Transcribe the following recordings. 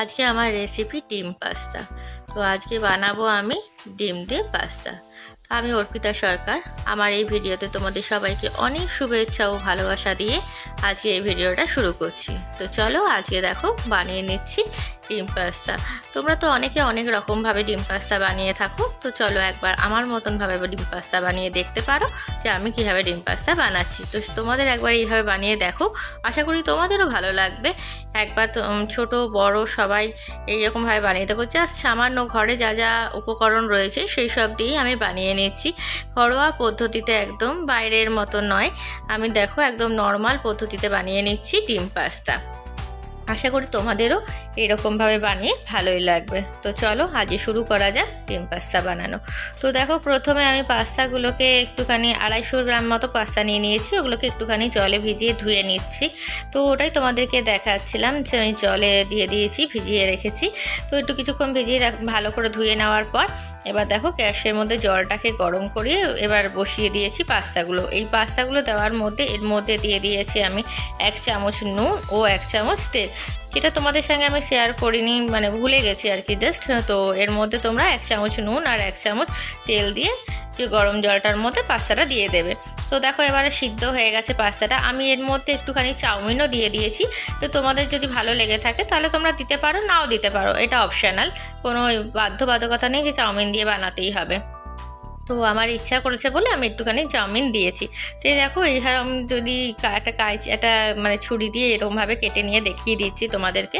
আজকে আমার রেসিপি ডিম পাস্তা। তো আজকে বানাবো আমি ডিম দিয়ে পাস্তা। তো আমি অর্পিতা সরকার। আমার এই ভিডিওতে তোমাদের সবাইকে অনেক শুভেচ্ছা ও ভালোবাসা দিয়ে আজকে এই ভিডিওটা শুরু করছি। তো চলো আজকে দেখো বানিয়ে নিচ্ছি ডিম পাস্তা। তোমরা তো অনেকে অনেক রকমভাবে ডিম পাস্তা বানিয়ে থাকো, তো চলো একবার আমার মতনভাবে ডিম পাস্তা বানিয়ে দেখতে পারো যে আমি কীভাবে ডিম পাস্তা বানাচ্ছি। তো তোমাদের একবার এইভাবে বানিয়ে দেখো, আশা করি তোমাদেরও ভালো লাগবে। একবার তো ছোটো বড় সবাই এইরকমভাবে বানিয়ে দেখো। জাস্ট সামান্য ঘরে যা যা উপকরণ রয়েছে সেই সব দিয়েই আমি বানিয়ে নিচ্ছি। ঘরোয়া পদ্ধতিতে, একদম বাইরের মতো নয়। আমি দেখো একদম নর্মাল পদ্ধতিতে বানিয়ে নিচ্ছি ডিম পাস্তা। আশা করি তোমাদেরও এরকমভাবে বানিয়ে ভালোই লাগবে। তো চলো আজকে শুরু করা যাক ডিম পাস্তা বানানো। তো দেখো প্রথমে আমি পাস্তাগুলোকে একটুখানি 250 গ্রাম মতো পাস্তা নিয়ে নিয়েছি। ওগুলোকে একটুখানি জলে ভিজিয়ে ধুয়ে নিচ্ছি। তো ওটাই তোমাদেরকে দেখাচ্ছিলাম যে আমি জলে দিয়ে দিয়েছি, ভিজিয়ে রেখেছি। তো একটু কিছুক্ষণ ভিজিয়ে ভালো করে ধুয়ে নেওয়ার পর এবার দেখো গ্যাসের মধ্যে জলটাকে গরম করিয়ে এবার বসিয়ে দিয়েছি পাস্তাগুলো। এই পাস্তাগুলো দেওয়ার মধ্যে এর মধ্যে দিয়ে দিয়েছি আমি 1 চামচ নুন ও 1 চামচ তেল, যেটা তোমাদের সঙ্গে আমি শেয়ার করিনি, মানে ভুলে গেছি আর কি জাস্ট। তো এর মধ্যে তোমরা 1 চামচ নুন আর 1 চামচ তেল দিয়ে যে গরম জলটার মধ্যে পাস্তাটা দিয়ে দেবে। তো দেখো এবারে সিদ্ধ হয়ে গেছে পাস্তাটা। আমি এর মধ্যে একটুখানি চাউমিনও দিয়ে দিয়েছি। তো তোমাদের যদি ভালো লেগে থাকে তাহলে তোমরা দিতে পারো, নাও দিতে পারো, এটা অপশনাল। কোনো বাধ্যবাধকতা নেই যে চাউমিন দিয়ে বানাতেই হবে। তো আমার ইচ্ছা করেছে বলে আমি একটুখানি চাউমিন দিয়েছি। সেই দেখো এইরকম যদি একটা মানে ছুরি দিয়ে এরকমভাবে কেটে নিয়ে দেখিয়ে দিচ্ছি তোমাদেরকে।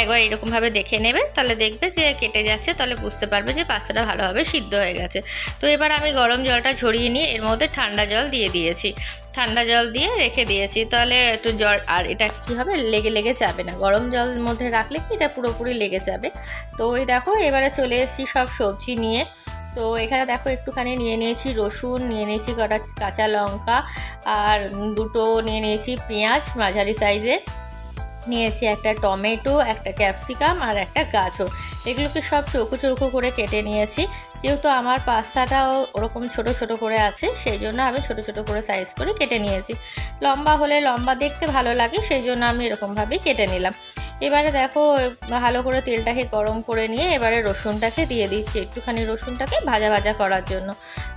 একবার এরকমভাবে দেখে নেবে, তাহলে দেখবে যে কেটে যাচ্ছে, তাহলে বুঝতে পারবে যে পাস্তাটা ভালোভাবে সিদ্ধ হয়ে গেছে। তো এবার আমি গরম জলটা ঝরিয়ে নিয়ে এর মধ্যে ঠান্ডা জল দিয়ে দিয়েছি। ঠান্ডা জল দিয়ে রেখে দিয়েছি, তাহলে একটু জল আর এটা কী হবে, লেগে যাবে না। গরম জলের মধ্যে রাখলে কি এটা পুরোপুরি লেগে যাবে। তো ওই দেখো এবারে চলে এসেছি সব সবজি নিয়ে। তো এখানে দেখো একটুখানি নিয়ে নিয়েছি রসুন, নিয়ে নিয়েছি কটা কাঁচা লঙ্কা, আর দুটো নিয়ে নিয়েছি পেঁয়াজ মাঝারি সাইজে, নিয়েছি একটা টমেটো, একটা ক্যাপসিকাম আর একটা গাজর। এগুলোকে সব চৌকো চৌকো করে কেটে নিয়েছি। যেহেতু আমার পাস্তাটাও ওরকম ছোট ছোট করে আছে, সেই জন্য আমি ছোট ছোট করে সাইজ করে কেটে নিয়েছি। লম্বা হলে লম্বা দেখতে ভালো লাগে, সেই জন্য আমি এরকমভাবেই কেটে নিলাম। এবারে দেখো ভালো করে তেলটাকে গরম করে নিয়ে এবারে রসুনটাকে দিয়ে দিচ্ছি, একটুখানি রসুনটাকে ভাজা ভাজা করার জন্য।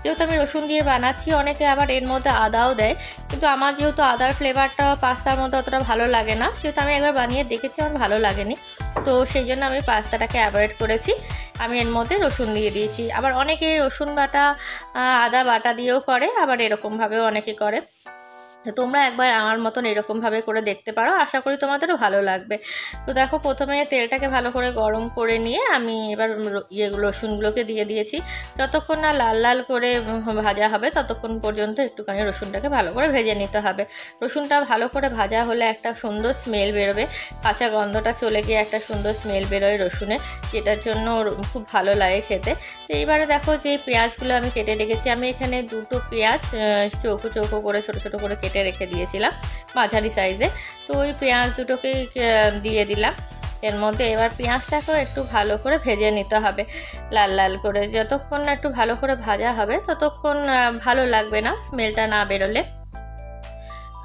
যেহেতু আমি রসুন দিয়ে বানাচ্ছি, অনেকে আবার এর মধ্যে আদাও দেয়, কিন্তু আমার যেহেতু আদার ফ্লেভারটা পাস্তার মধ্যে অতটা ভালো লাগে না, যেহেতু আমি একবার বানিয়ে দেখেছি আমার ভালো লাগেনি, তো সেই জন্য আমি পাস্তাটাকে অ্যাভয়েড করেছি। আমি এর মধ্যে রসুন দিয়ে দিয়েছি। আবার অনেকে রসুন বাটা আদা বাটা দিয়েও করে, আবার এরকমভাবেও অনেকে করে। তো তোমরা একবার আমার মতন এরকমভাবে করে দেখতে পারো, আশা করি তোমাদেরও ভালো লাগবে। তো দেখো প্রথমে তেলটাকে ভালো করে গরম করে নিয়ে আমি এবার রসুনগুলোকে দিয়ে দিয়েছি। যতক্ষণ না লাল লাল করে ভাজা হবে ততক্ষণ পর্যন্ত একটুখানি রসুনটাকে ভালো করে ভেজে নিতে হবে। রসুনটা ভালো করে ভাজা হলে একটা সুন্দর স্মেল বেরোবে, কাঁচা গন্ধটা চলে গিয়ে একটা সুন্দর স্মেল বেরোয় রসুনে, যেটার জন্য খুব ভালো লাগে খেতে। তো এইবারে দেখো যে পেঁয়াজগুলো আমি কেটে রেখেছি, আমি এখানে দুটো পেঁয়াজ চৌকো চৌকো করে ছোটো ছোটো করে কেটে রেখে দিয়েছিলাম মাঝারি সাইজে। তো ওই পেঁয়াজ দুটোকে দিয়ে দিলাম এর মধ্যে। এবার পেঁয়াজটাকেও একটু ভালো করে ভেজে নিতে হবে লাল লাল করে। যতক্ষণ না একটু ভালো করে ভাজা হবে ততক্ষণ ভালো লাগবে না, স্মেলটা না বেরোলে।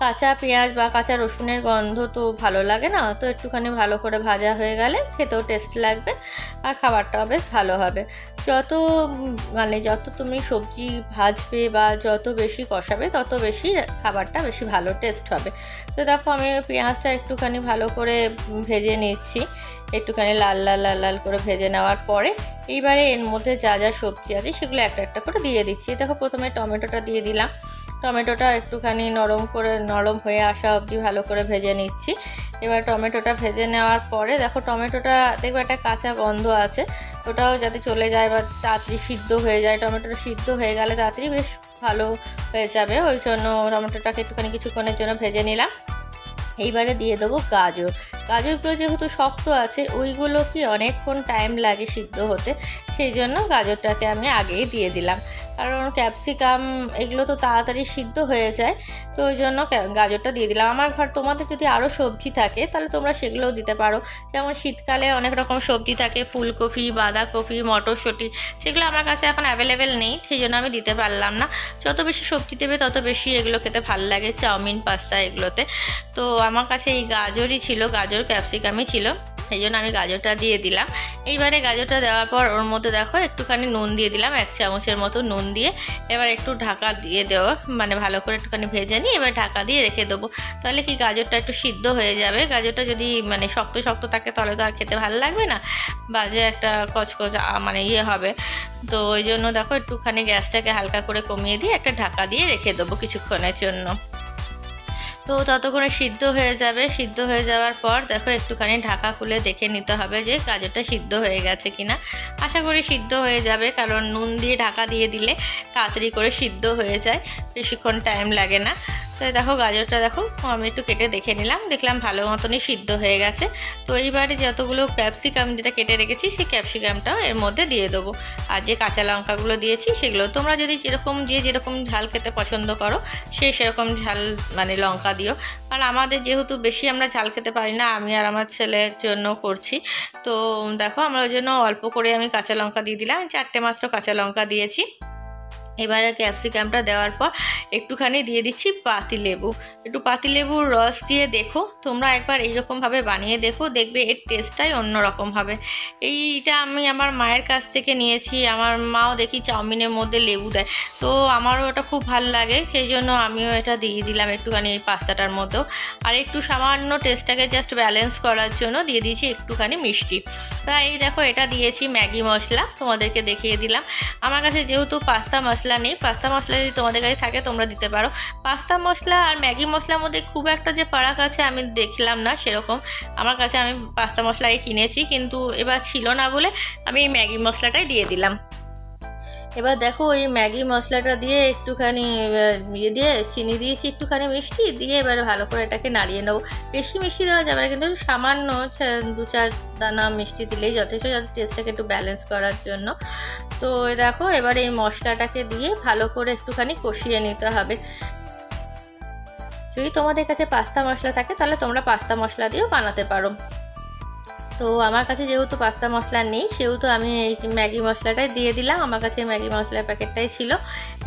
কাঁচা পেঁয়াজ বা কাঁচা রসুনের গন্ধ তো ভালো লাগে না। তো একটুখানি ভালো করে ভাজা হয়ে গেলে খেতেও টেস্ট লাগবে আর খাবারটাও বেশ ভালো হবে। যত তুমি সবজি ভাজবে বা যত বেশি কষাবে তত বেশি খাবারটা বেশি ভালো টেস্ট হবে। তো দেখো আমি পেঁয়াজটা একটুখানি ভালো করে ভেজে নিচ্ছি, একটুখানি লাল লাল লাল লাল করে ভেজে নেওয়ার পরে এইবারে এর মধ্যে যা যা সবজি আছে সেগুলো একটা একটা করে দিয়ে দিচ্ছি। দেখো প্রথমে টমেটোটা দিয়ে দিলাম। টমেটোটা একটুখানি নরম হয়ে আসা অবধি ভালো করে ভেজে নিচ্ছি। এবার টমেটোটা ভেজে নেওয়ার পরে দেখো টমেটোটা দেখবে একটা কাঁচা গন্ধ আছে, ওটাও যাতে চলে যায় বা তাড়াতাড়ি সিদ্ধ হয়ে যায়। টমেটোটা সিদ্ধ হয়ে গেলে তাড়াতাড়ি বেশ ভালো হয়ে যাবে, ওই জন্য টমেটোটাকে একটুখানি কিছুক্ষণের জন্য ভেজে নিলাম। এইবারে দিয়ে দেবো গাজর। গাজরগুলো যেহেতু শক্ত আছে, ওইগুলো কি অনেকক্ষণ টাইম লাগে সিদ্ধ হতে, সেই জন্য গাজরটাকে আমি আগেই দিয়ে দিলাম। কারণ ক্যাপসিকাম এগুলো তো তাড়াতাড়ি সিদ্ধ হয়ে যায়, তো ওই জন্য গাজরটা দিয়ে দিলাম। আমার তোমাদের যদি আরও সবজি থাকে তাহলে তোমরা সেগুলোও দিতে পারো। যেমন শীতকালে অনেক রকম সবজি থাকে, ফুলকপি, বাঁধাকপি, মটরশুঁটি, সেগুলো আমার কাছে এখন অ্যাভেলেবেল নেই, সেই জন্য আমি দিতে পারলাম না। যত বেশি সবজি দেবে তত বেশি এগুলো খেতে ভালো লাগে, চাউমিন পাস্তা এগুলোতে। তো আমার কাছে এই গাজরই ছিল, গাজর ক্যাপসিকামই ছিল। এই জন্য আমি গাজরটা দিয়ে দিলাম। এইবারে গাজরটা দেওয়ার পর ওর মধ্যে দেখো একটুখানি নুন দিয়ে দিলাম, 1 চামচের মতো নুন দিয়ে এবার একটু ঢাকা দিয়ে দেওয়া, মানে ভালো করে একটুখানি ভেজে নিয়ে এবার ঢাকা দিয়ে রেখে দেবো। তাহলে কি গাজরটা একটু সিদ্ধ হয়ে যাবে। গাজরটা যদি মানে শক্ত শক্ত থাকে তাহলে তো আর খেতে ভালো লাগবে না, বাজে একটা কচকচ মানে হবে। তো ওই জন্য দেখো একটুখানি গ্যাসটাকে হালকা করে কমিয়ে দিয়ে একটা ঢাকা দিয়ে রেখে দেবো কিছুক্ষণের জন্য। তো ততক্ষণে সিদ্ধ হয়ে যাবে। সিদ্ধ হয়ে যাওয়ার পর দেখো একটুখানি ঢাকা খুলে দেখে নিতে হবে যে গাজরটা সিদ্ধ হয়ে গেছে কিনা। আশা করি সিদ্ধ হয়ে যাবে, কারণ নুন দিয়ে ঢাকা দিয়ে দিলে তাড়াতাড়ি করে সিদ্ধ হয়ে যায়, বেশিক্ষণ টাইম লাগে না। তো দেখো গাজরটা দেখো আমি একটু কেটে দেখে নিলাম, দেখলাম ভালো মতনই সিদ্ধ হয়ে গেছে। তো এইবারে যতগুলো ক্যাপসিকাম যেটা কেটে রেখেছি সেই ক্যাপসিকামটাও এর মধ্যে দিয়ে দেবো। আর যে কাঁচা লঙ্কাগুলো দিয়েছি সেগুলো তোমরা যদি যেরকম ঝাল খেতে পছন্দ করো সেরকম ঝাল মানে লঙ্কা দিও। কারণ আমাদের যেহেতু বেশি আমরা ঝাল খেতে পারি না, আমি আর আমার ছেলের জন্য করছি, তো দেখো আমরা ওই জন্য অল্প করে আমি কাঁচা লঙ্কা দিয়ে দিলাম, 4টে মাত্র কাঁচা লঙ্কা দিয়েছি। এবারে ক্যাপসিকামটা দেওয়ার পর একটুখানি দিয়ে দিচ্ছি পাতিলেবু। একটু পাতিলেবুর রস দিয়ে দেখো তোমরা একবার এইরকমভাবে বানিয়ে দেখো, দেখবে এর টেস্টটাই অন্যরকম হবে। এইটা আমি আমার মায়ের কাছ থেকে নিয়েছি, আমার মাও দেখি চাউমিনের মধ্যে লেবু দেয়, তো আমারও এটা খুব ভালো লাগে, সেই জন্য আমিও এটা দিয়ে দিলাম একটুখানি এই পাস্তাটার মধ্যেও। আর একটু সামান্য টেস্টটাকে জাস্ট ব্যালেন্স করার জন্য দিয়ে দিয়েছি একটুখানি মিষ্টি। তাই এই দেখো এটা দিয়েছি ম্যাগি মশলা, তোমাদেরকে দেখিয়ে দিলাম। আমার কাছে যেহেতু পাস্তা মশলা নেই, পাস্তা মশলা যদি তোমাদের কাছে থাকে তোমরা দিতে পারো। পাস্তা মশলা আর ম্যাগি মশলার মধ্যে খুব একটা যে ফারাক আছে আমি দেখলাম না সেরকম। আমার কাছে আমি পাস্তা মশলাই কিনেছি, কিন্তু এবার ছিল না বলে আমি এই ম্যাগি মশলাটাই দিয়ে দিলাম। এবার দেখো ওই ম্যাগি মশলাটা দিয়ে একটুখানি দিয়ে চিনি দিয়েছি, একটুখানি মিষ্টি দিয়ে এবারে ভালো করে এটাকে নাড়িয়ে নেবো। বেশি মিষ্টি দেওয়া যাবে না, কিন্তু সামান্য 2-4 দানা মিষ্টি দিলেই যথেষ্ট, যাতে টেস্টটাকে একটু ব্যালেন্স করার জন্য। তো দেখো এবার এই মশলাটাকে দিয়ে ভালো করে একটুখানি কষিয়ে নিতে হবে। যদি তোমাদের কাছে পাস্তা মশলা থাকে তাহলে তোমরা পাস্তা মশলা দিয়েও বানাতে পারো। তো আমার কাছে যেহেতু পাস্তা মশলা নেই সেহেতু আমি এই ম্যাগি মশলাটাই দিয়ে দিলাম, আমার কাছে ম্যাগি মশলার প্যাকেটটাই ছিল।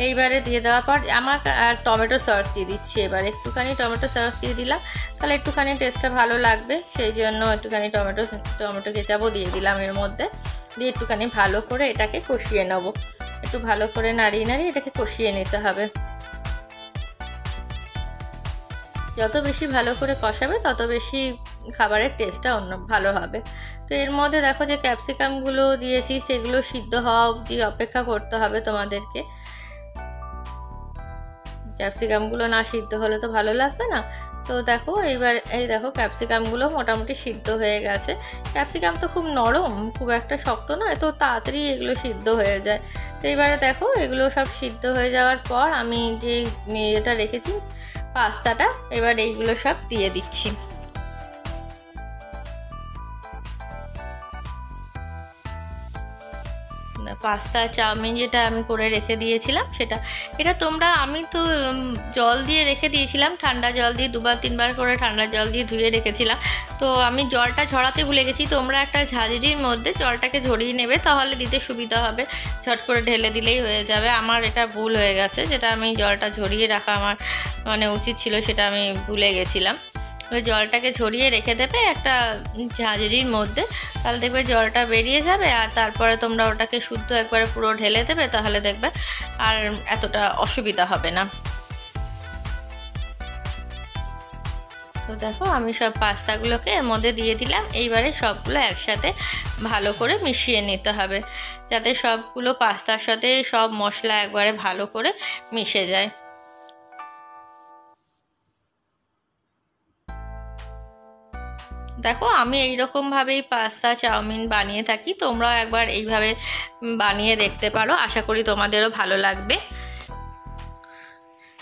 এইবারে দিয়ে দেওয়ার পর আমার টমেটো সস দিয়ে দিচ্ছি, এবার একটুখানি টমেটো সস দিয়ে দিলাম, তাহলে একটুখানি টেস্টটা ভালো লাগবে, সেই জন্য একটুখানি টমেটো কেচাপও দিয়ে দিলাম এর মধ্যে। দিয়ে একটুখানি ভালো করে এটাকে কষিয়ে নেবো, একটু ভালো করে নাড়িয়ে এটাকে কষিয়ে নিতে হবে। যত বেশি ভালো করে কষাবে তত বেশি খাবারের টেস্টটা ভালো হবে। তো এর মধ্যে দেখো যে ক্যাপসিকামগুলো দিয়েছি সেগুলো সিদ্ধ হওয়া অবধি অপেক্ষা করতে হবে তোমাদেরকে। ক্যাপসিকামগুলো না সিদ্ধ হলে তো ভালো লাগবে না। তো দেখো এইবার এই দেখো ক্যাপসিকামগুলো মোটামুটি সিদ্ধ হয়ে গেছে। ক্যাপসিকাম তো খুব নরম, খুব একটা শক্ত নয়, তো তাড়াতাড়ি এগুলো সিদ্ধ হয়ে যায়। তো এবারে দেখো এগুলো সব সিদ্ধ হয়ে যাওয়ার পর আমি যে এটা রেখেছি পাস্তাটা, এবার এইগুলো সব দিয়ে দিচ্ছি। পাস্তা চাউমিন যেটা আমি করে রেখে দিয়েছিলাম এটা তোমরা, আমি তো জল দিয়ে রেখে দিয়েছিলাম, ঠান্ডা জল দিয়ে 2-3 বার করে ঠান্ডা জল দিয়ে ধুয়ে রেখেছিলাম। তো আমি জলটা ঝরাতে ভুলে গেছি, তোমরা একটা ঝাঁঝরির মধ্যে জলটাকে ঝরিয়ে নেবে, তাহলে দিতে সুবিধা হবে, ঝট করে ঢেলে দিলেই হয়ে যাবে। আমার এটা ভুল হয়ে গেছে, যেটা আমি জলটা ঝরিয়ে রাখা আমার মানে উচিত ছিল, সেটা আমি ভুলে গেছিলাম। জলটাকে ঝরিয়ে রেখে দেবে একটা ঝাঁঝরির মধ্যে, তাহলে দেখবে জলটা বেরিয়ে যাবে, আর তারপরে তোমরা ওটাকে শুদ্ধ একবারে পুরো ঢেলে দেবে, তাহলে দেখবে আর এতটা অসুবিধা হবে না। তো দেখো আমি সব পাস্তাগুলোকে এর মধ্যে দিয়ে দিলাম। এইবারে সবগুলো একসাথে ভালো করে মিশিয়ে নিতে হবে, যাতে সবগুলো পাস্তার সাথে সব মশলা একবারে ভালো করে মিশে যায়। দেখো আমি এইরকমভাবেই পাস্তা চাউমিন বানিয়ে থাকি, তোমরাও একবার এইভাবে বানিয়ে দেখতে পারো, আশা করি তোমাদেরও ভালো লাগবে।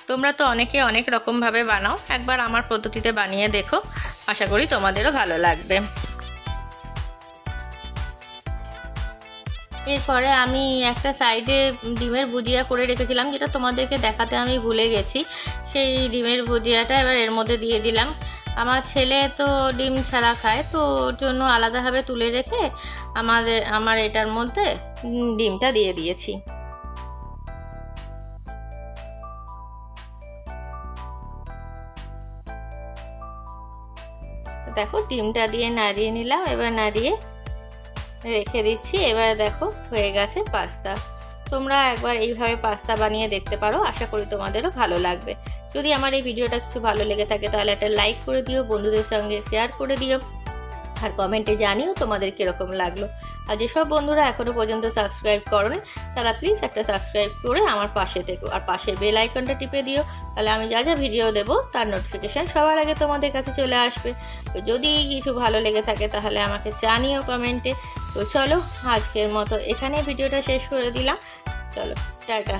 তোমরা তো অনেকে অনেক রকমভাবে বানাও, একবার আমার পদ্ধতিতে বানিয়ে দেখো, আশা করি তোমাদেরও ভালো লাগবে। এরপরে আমি একটা সাইডে ডিমের ভুজিয়া করে রেখেছিলাম, যেটা তোমাদেরকে দেখাতে আমি ভুলে গেছি। সেই ডিমের ভুজিয়াটা এবার এর মধ্যে দিয়ে দিলাম। আমার ছেলে তো ডিম ছাড়া খায়, তো ওর জন্য আলাদাভাবে তুলে রেখে আমার এটার মধ্যে ডিমটা দিয়ে দিয়েছি। দেখো ডিমটা দিয়ে নাড়িয়ে নিলাম, এবার নাড়িয়ে রেখে দিচ্ছি। এবারে দেখো হয়ে গেছে পাস্তা। তোমরা একবার এইভাবে পাস্তা বানিয়ে দেখতে পারো, আশা করি তোমাদেরও ভালো লাগবে। যদি আমার এই ভিডিওটা কিছু ভালো লেগে থাকে তাহলে একটা লাইক করে দিও, বন্ধুদের সঙ্গে শেয়ার করে দিও, আর কমেন্টে জানিও তোমাদের কীরকম লাগলো। আর যেসব বন্ধুরা এখনও পর্যন্ত সাবস্ক্রাইব করোনি তারা প্লিজ একটা সাবস্ক্রাইব করে আমার পাশে থেকো, আর পাশে বেল আইকনটা টিপে দিও, তাহলে আমি যা যা ভিডিও দেবো তার নোটিফিকেশান সবার আগে তোমাদের কাছে চলে আসবে। তো যদি কিছু ভালো লেগে থাকে তাহলে আমাকে জানিও কমেন্টে। তো চলো আজকের মতো এখানে ভিডিওটা শেষ করে দিলাম, চলো টাটা।